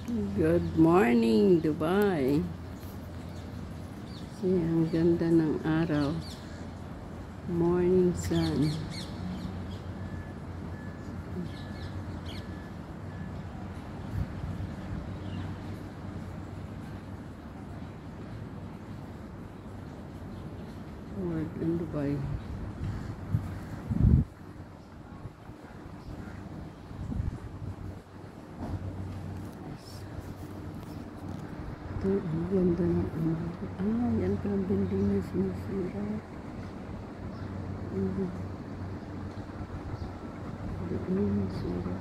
Good morning, Dubai. Kasi ang ganda ng araw. Morning sun. World in Dubai. Ito, ang ganda ng umaga. Yan palang building na sinisira. Doon, sira.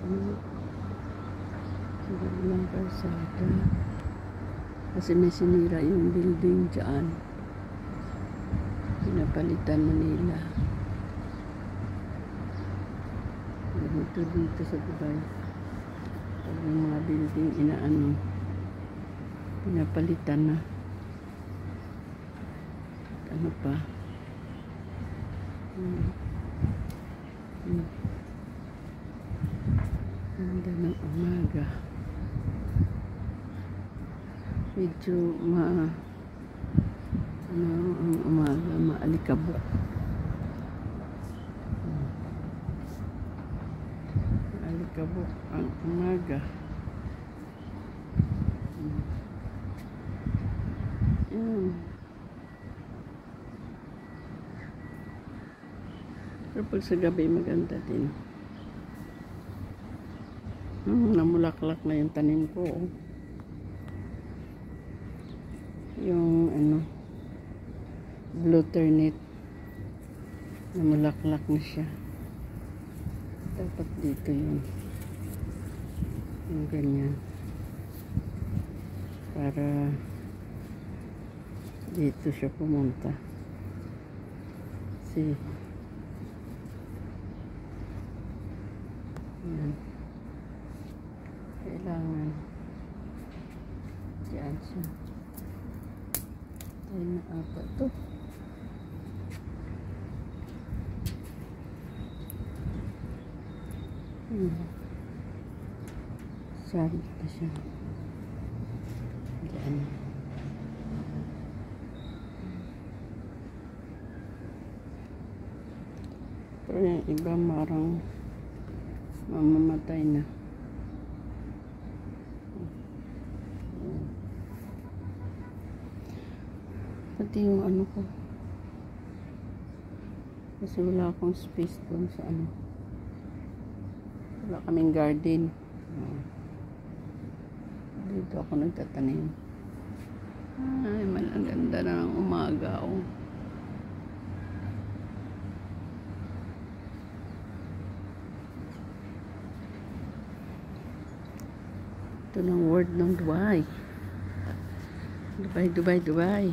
Sira lang kalsada. Kasi may sinira yung building dyan. Pinapalitan na nila. Ganito dito sa Dubai. Pag yung mga building pinapalitan na. Ano pa? Ganda ng umaga. Medyo ang umaga, maalikabok. Maalikabok ang umaga. Yan. Pero pag sa gabi maganda din. Namulaklak na yung tanim ko. Yung blue turnip. Namulaklak na siya. Dapat dito yung ganyan. Para dito siya pumunta. Kasi yan. Kailangan diyan siya. Tayo na apa to. Sabi pa siya. Diyan. Pero yung iba marang mamamatay na. Pati yung ko. Kasi wala akong space doon sa wala kaming garden. Dito ako nagtatanim. Ay, ang ganda na ng umaga. Ito ng word ng Dubai. Dubai, Dubai, Dubai.